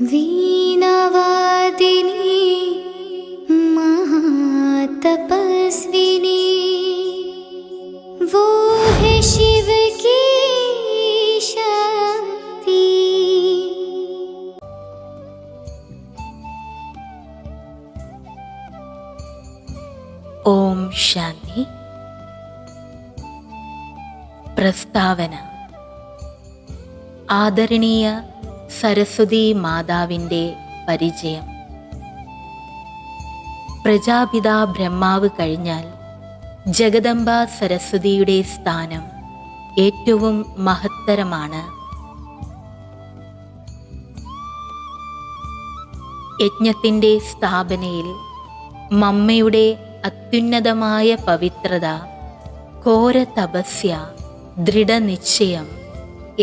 वीणावादिनी महातपस्विनी, वो है शिव की शक्ति। ഓം ശാന്തി. പ്രസ്താവന. ആദരണീയ സരസ്വതി മാതാവിൻ്റെ പരിചയം. പ്രജാപിതാ ബ്രഹ്മാവ് കഴിഞ്ഞാൽ ജഗദംബ സരസ്വതിയുടെ സ്ഥാനം ഏറ്റവും മഹത്തരമാണ്. യജ്ഞത്തിൻ്റെ സ്ഥാപനയിൽ മമ്മയുടെ അത്യുന്നതമായ പവിത്രത, ഘോര തപസ്യ, ദൃഢനിശ്ചയം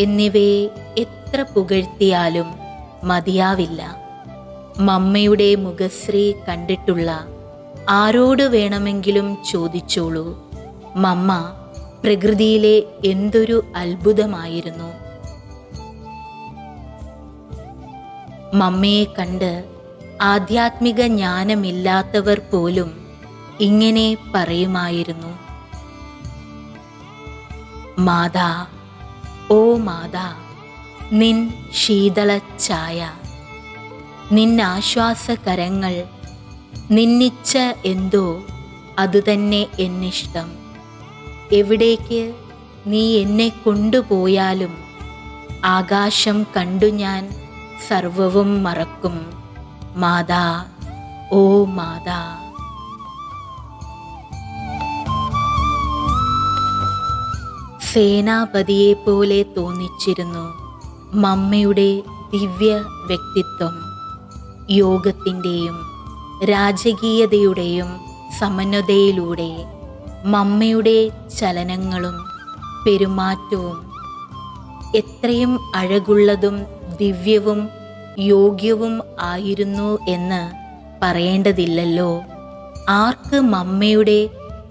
എന്നിവയെ എത്ര പുകഴ്ത്തിയാലും മതിയാവില്ല. മമ്മയുടെ മുഖശ്രീ കണ്ടിട്ടുള്ള ആരോട് വേണമെങ്കിലും ചോദിച്ചോളൂ, മമ്മ പ്രകൃതിയിലെ എന്തൊരു അത്ഭുതമായിരുന്നു. മമ്മയെ കണ്ട് ആധ്യാത്മിക ജ്ഞാനമില്ലാത്തവർ പോലും ഇങ്ങനെ പറയുമായിരുന്നു: മാതാ, ഓ മാതാ, നിൻ ശീതള ഛായ, നിന്നാശ്വാസകരങ്ങൾ, നിന്നിച്ഛ എന്തോ അതുതന്നെ എന്നിഷ്ടം. എവിടേക്ക് നീ എന്നെ കൊണ്ടുപോയാലും ആകാശം കണ്ടു ഞാൻ സർവവും മറക്കും. മാതാ, ഓ മാതാ. സേനാപതിയെപ്പോലെ തോന്നിച്ചിരുന്നു മമ്മയുടെ ദിവ്യ വ്യക്തിത്വം. യോഗത്തിൻ്റെയും രാജകീയതയുടെയും സമന്വതയിലൂടെ മമ്മയുടെ ചലനങ്ങളും പെരുമാറ്റവും എത്രയും അഴകുള്ളതും ദിവ്യവും യോഗ്യവും ആയിരുന്നു എന്ന് പറയേണ്ടതില്ലല്ലോ. ആർക്ക് മമ്മയുടെ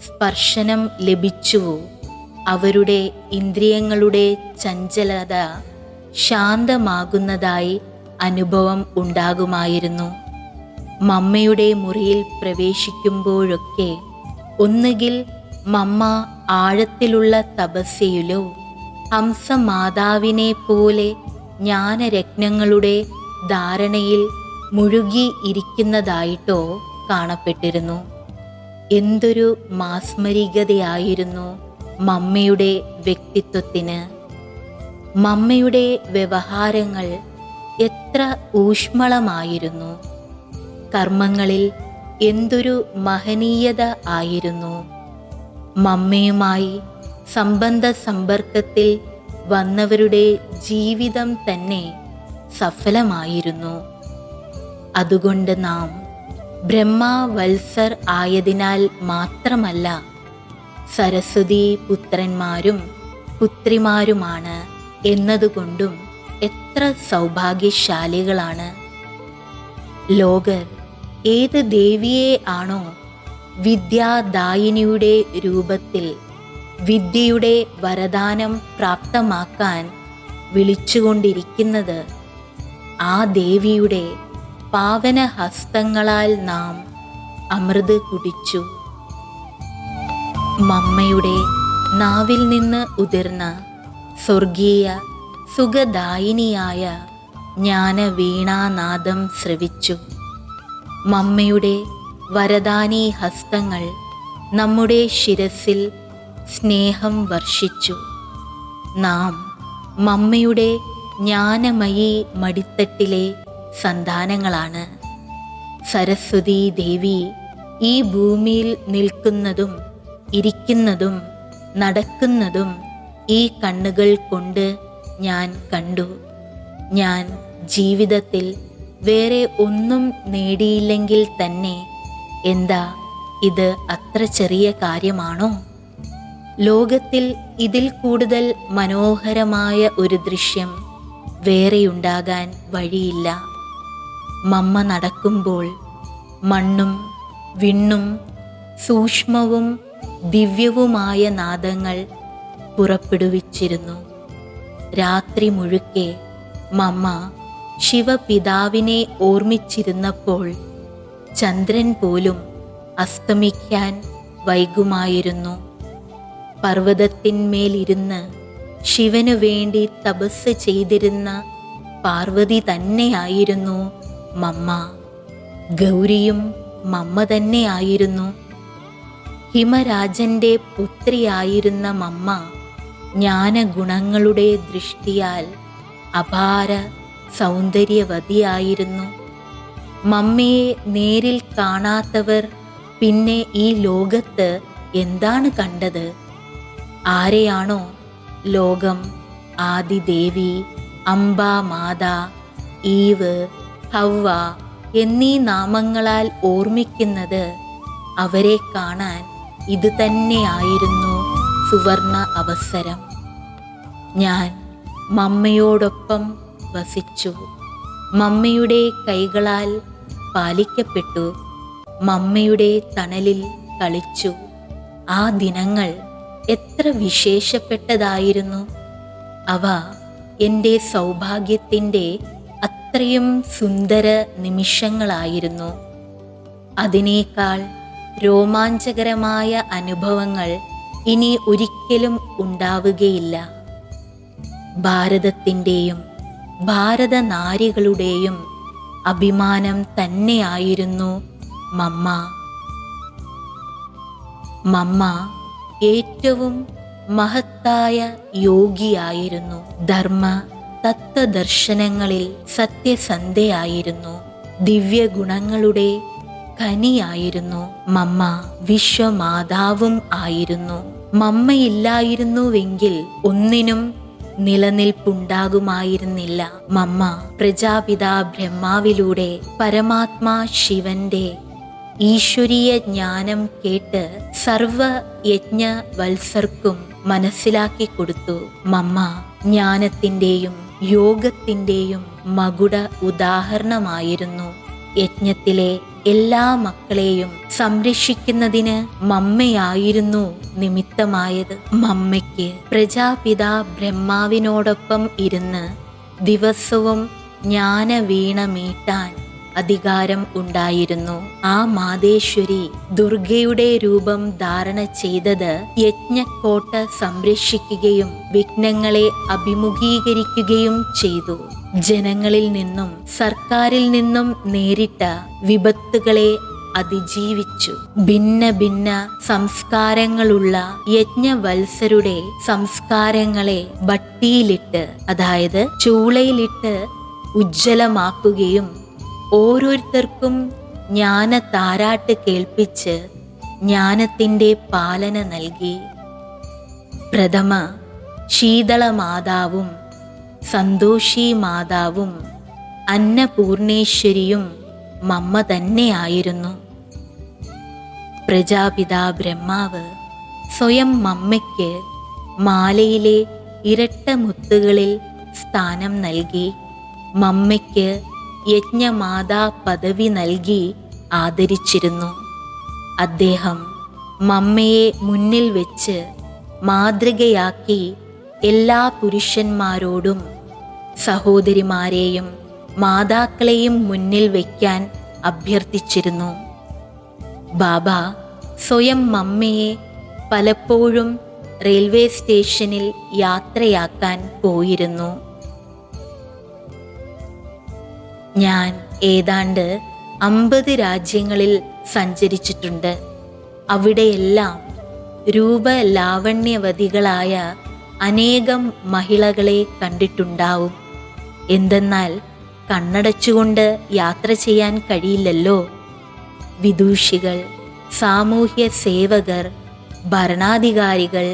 സ്പർശനം ലഭിച്ചുവോ അവരുടെ ഇന്ദ്രിയങ്ങളുടെ ചഞ്ചലത ശാന്തമാകുന്നതായി അനുഭവം ഉണ്ടാകുമായിരുന്നു. മമ്മയുടെ മുറിയിൽ പ്രവേശിക്കുമ്പോഴൊക്കെ ഒന്നുകിൽ മമ്മ ആഴത്തിലുള്ള തപസ്യയിലോ ഹംസമാതാവിനെ പോലെ ജ്ഞാനരത്നങ്ങളുടെ ധാരണയിൽ മുഴുകി ഇരിക്കുന്നതായിട്ടോ കാണപ്പെട്ടിരുന്നു. എന്തൊരു മാസ്മരികതയായിരുന്നു മമ്മയുടെ വ്യക്തിത്വത്തിന്! മമ്മയുടെ വ്യവഹാരങ്ങൾ എത്ര ഊഷ്മളമായിരുന്നു! കർമ്മങ്ങളിൽ എന്തൊരു മഹനീയത ആയിരുന്നു! മമ്മയുമായി സംബന്ധ സമ്പർക്കത്തിൽ വന്നവരുടെ ജീവിതം തന്നെ സഫലമായിരുന്നു. അതുകൊണ്ട് നാം ബ്രഹ്മവത്സർ ആയതിനാൽ മാത്രമല്ല സരസ്വതി പുത്രന്മാരും പുത്രിമാരുമാണ് എന്നതുകൊണ്ടും എത്ര സൗഭാഗ്യശാലികളാണ്. ലോകർ ഏത് ദേവിയെ ആണോ വിദ്യാദായിനിയുടെ രൂപത്തിൽ വിദ്യയുടെ വരദാനം പ്രാപ്തമാക്കാൻ വിളിച്ചുകൊണ്ടിരിക്കുന്നത്, ആ ദേവിയുടെ പാവനഹസ്തങ്ങളാൽ നാം അമൃത് കുടിച്ചു. മമ്മയുടെ നാവിൽ നിന്ന് ഉതിർന്ന സ്വർഗീയ സുഖദായിനിയായ ജ്ഞാനവീണാനാദം ശ്രവിച്ചു. മമ്മയുടെ വരദാനി ഹസ്തങ്ങൾ നമ്മുടെ ശിരസിൽ സ്നേഹം വർഷിച്ചു. നാം മമ്മയുടെ ജ്ഞാനമയി മടിത്തട്ടിലെ സന്താനങ്ങളാണ്. സരസ്വതി ദേവി ഈ ഭൂമിയിൽ നിൽക്കുന്നതും ഇരിക്കുന്നതും നടക്കുന്നതും ഈ കണ്ണുകൾ കൊണ്ട് ഞാൻ കണ്ടു. ഞാൻ ജീവിതത്തിൽ വേറെ ഒന്നും നേടിയില്ലെങ്കിൽ തന്നെ എന്താ ഇത് അത്ര ചെറിയ കാര്യമാണോ? ലോകത്തിൽ ഇതിൽ കൂടുതൽ മനോഹരമായ ഒരു ദൃശ്യം വേറെയുണ്ടാകാൻ വഴിയില്ല. മമ്മ നടക്കുമ്പോൾ മണ്ണും വിണ്ണും സൂക്ഷ്മവും ദിവ്യവുമായ നാദങ്ങൾ പുറപ്പെടുവിച്ചിരുന്നു. രാത്രി മുഴുക്കെ മമ്മ ശിവപിതാവിനെ ഓർമ്മിച്ചിരുന്നപ്പോൾ ചന്ദ്രൻ പോലും അസ്തമിക്കാൻ വൈകുമായിരുന്നു. പർവ്വതത്തിന്മേലിരുന്ന് ശിവനു വേണ്ടി തപസ് ചെയ്തിരുന്ന പാർവതി തന്നെയായിരുന്നു മമ്മ. ഗൗരിയും മമ്മ തന്നെയായിരുന്നു. ഹിമരാജന്റെ പുത്രിയായിരുന്ന മമ്മ ജ്ഞാനഗുണങ്ങളുടെ ദൃഷ്ടിയാൽ അപാര സൗന്ദര്യവതിയായിരുന്നു. മമ്മയെ നേരിൽ കാണാത്തവർ പിന്നെ ഈ ലോകത്ത് എന്താണ് കണ്ടത്? ആരെയാണോ ലോകം ആദിദേവി, അംബാമാത, ഈവ്, ഹവ്വ എന്നീ നാമങ്ങളാൽ ഓർമ്മിക്കുന്നത്, അവരെ കാണാൻ ഇത് തന്നെയായിരുന്നു സുവർണ അവസരം. ഞാൻ മമ്മയോടൊപ്പം വസിച്ചു. മമ്മയുടെ കൈകളാൽ പാലിക്കപ്പെട്ടു. മമ്മയുടെ തണലിൽ കളിച്ചു. ആ ദിനങ്ങൾ എത്ര വിശേഷപ്പെട്ടതായിരുന്നു! അവ എൻ്റെ സൗഭാഗ്യത്തിൻ്റെ അത്രയും സുന്ദര നിമിഷങ്ങളായിരുന്നു. അതിനേക്കാൾ രോമാഞ്ചകരമായ അനുഭവങ്ങൾ ഇനി ഒരിക്കലും ഉണ്ടാവുകയില്ല. ഭാരതത്തിൻ്റെയും ഭാരതനാരികളുടെയും അഭിമാനം തന്നെയായിരുന്നു മമ്മ. മമ്മ ഏറ്റവും മഹത്തായ യോഗിയായിരുന്നു. ധർമ്മ തത്വദർശനങ്ങളിൽ സത്യസന്ധയായിരുന്നു. ദിവ്യഗുണങ്ങളുടെ ഖനിയായിരുന്നു മമ്മ. വിശ്വമാതാവും ആയിരുന്നു. മമ്മയില്ലായിരുന്നുവെങ്കിൽ ഒന്നിനും നിലനിൽപ്പുണ്ടാകുമായിരുന്നില്ല. മമ്മ പ്രജാപിതാ ബ്രഹ്മാവിലൂടെ പരമാത്മാ ശിവന്റെ ഈശ്വരീയ ജ്ഞാനം കേട്ട് സർവ യജ്ഞവത്സർക്കും മനസ്സിലാക്കി കൊടുത്തു. മമ്മ ജ്ഞാനത്തിൻ്റെയും യോഗത്തിൻ്റെയും മകുട ഉദാഹരണമായിരുന്നു. യജ്ഞത്തിലെ എല്ലാ മക്കളെയും സംരക്ഷിക്കുന്നതിന് മമ്മയായിരുന്നു നിമിത്തമായത്. മമ്മയ്ക്ക് പ്രജാപിതാ ബ്രഹ്മാവിനോടൊപ്പം ഇരുന്ന് ദിവസവും ജ്ഞാനവീണ മീട്ടാൻ അധികാരം ഉണ്ടായിരുന്നു. ആ മാതേശ്വരി ദുർഗയുടെ രൂപം ധാരണ ചെയ്തത് യജ്ഞക്കോട്ട സംരക്ഷിക്കുകയും വിഘ്നങ്ങളെ അഭിമുഖീകരിക്കുകയും ചെയ്തു. ജനങ്ങളിൽ നിന്നും സർക്കാരിൽ നിന്നും നേരിട്ട വിപത്തുകളെ അതിജീവിച്ചു. ഭിന്ന ഭിന്ന സംസ്കാരങ്ങളുള്ള യജ്ഞവത്സരുടെ സംസ്കാരങ്ങളെ ഭട്ടിയിലിട്ട്, അതായത് ചൂളയിലിട്ട് ഉജ്ജ്വലമാക്കുകയും ഓരോരുത്തർക്കും ജ്ഞാന താരാട്ട് കേൾപ്പിച്ച് ജ്ഞാനത്തിൻ്റെ പാലന നൽകി. പ്രഥമ ശീതളമാതാവും സന്തോഷി മാതാവും അന്നപൂർണേശ്വരിയും മമ്മ തന്നെയായിരുന്നു. പ്രജാപിതാ ബ്രഹ്മാവ് സ്വയം മമ്മയ്ക്ക് മാലയിലെ ഇരട്ട മുത്തുകളിൽ സ്ഥാനം നൽകി. മമ്മയ്ക്ക് യജ്ഞമാതാ പദവി നൽകി ആദരിച്ചിരുന്നു. അദ്ദേഹം മമ്മയെ മുന്നിൽ വെച്ച് മാതൃകയാക്കി എല്ലാ പുരുഷന്മാരോടും സഹോദരിമാരെയും മാതാക്കളെയും മുന്നിൽ വയ്ക്കാൻ അഭ്യർത്ഥിച്ചിരുന്നു. ബാബ സ്വയം മമ്മയെ പലപ്പോഴും റെയിൽവേ സ്റ്റേഷനിൽ യാത്രയാക്കാൻ പോയിരുന്നു. ഞാൻ ഏതാണ്ട് 50 രാജ്യങ്ങളിൽ സഞ്ചരിച്ചിട്ടുണ്ട്. അവിടെയെല്ലാം രൂപലാവണ്യവതികളായ അനേകം മഹിളകളെ കണ്ടിട്ടുണ്ടാവും. എന്തെന്നാൽ കണ്ണടച്ചുകൊണ്ട് യാത്ര ചെയ്യാൻ കഴിയില്ലല്ലോ. വിദൂഷികൾ, സാമൂഹ്യ സേവകർ, ഭരണാധികാരികൾ,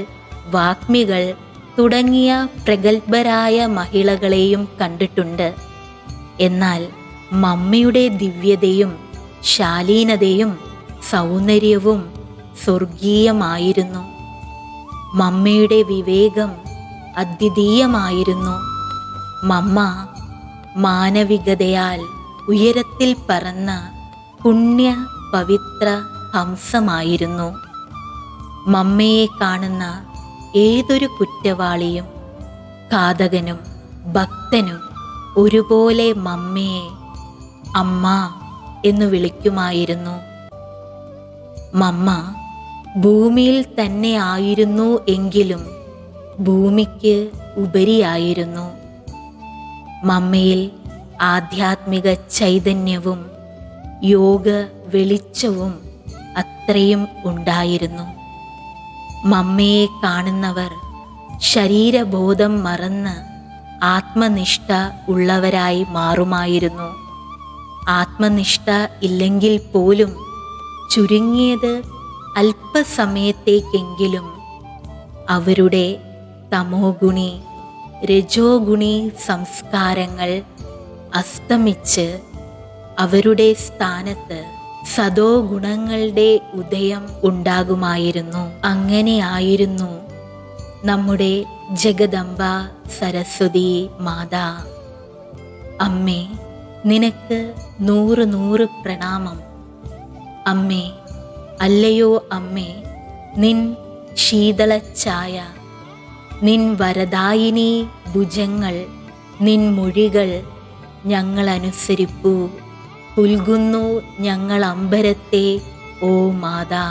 വാഗ്മികൾ തുടങ്ങിയ പ്രഗത്ഭരായ മഹിളകളെയും കണ്ടിട്ടുണ്ട്. എന്നാൽ മമ്മയുടെ ദിവ്യതയും ശാലീനതയും സൗന്ദര്യവും സ്വർഗീയമായിരുന്നു. മമ്മയുടെ വിവേകം അദ്വിതീയമായിരുന്നു. മമ്മ മാനവികതയാൽ ഉയരത്തിൽ പറന്ന പുണ്യ പവിത്ര ഹംസമായിരുന്നു. മമ്മയെ കാണുന്ന ഏതൊരു കുറ്റവാളിയും ഘാതകനും ഭക്തനും ഒരുപോലെ മമ്മയെ അമ്മ എന്ന് വിളിക്കുമായിരുന്നു. മമ്മ ഭൂമിയിൽ തന്നെ ആയിരുന്നു എങ്കിലും ഭൂമിക്ക് ഉപരിയായിരുന്നു. മമ്മയിൽ ആധ്യാത്മിക ചൈതന്യവും യോഗ വെളിച്ചവും അത്രയും ഉണ്ടായിരുന്നു. മമ്മയെ കാണുന്നവർ ശരീരബോധം മറന്ന് ആത്മനിഷ്ഠ ഉള്ളവരായി മാറുമായിരുന്നു. ആത്മനിഷ്ഠ ഇല്ലെങ്കിൽ പോലും ചുരുങ്ങിയത് അല്പസമയത്തേക്കെങ്കിലും അവരുടെ തമോ ഗുണി രജോ ഗുണി സംസ്കാരങ്ങൾ അസ്തമിച്ച് അവരുടെ സ്ഥാനത്ത് സദോ ഗുണങ്ങളുടെ ഉദയം ഉണ്ടാകുമായിരുന്നു. അങ്ങനെയായിരുന്നു നമ്മുടെ ജഗദംബ സരസ്വതി മാതാ. അമ്മേ, നിനക്ക് 100 പ്രണാമം. അമ്മേ, അല്ലയോ അമ്മേ, നിൻ ശീതളഛായ, നിൻ വരദായിനി ഭുജങ്ങൾ, നിൻ മൊഴികൾ ഞങ്ങൾ അനുസരിപ്പൂ. പുൽകുന്നു ഞങ്ങൾ അമ്പരത്തെ ഓ മാതാ.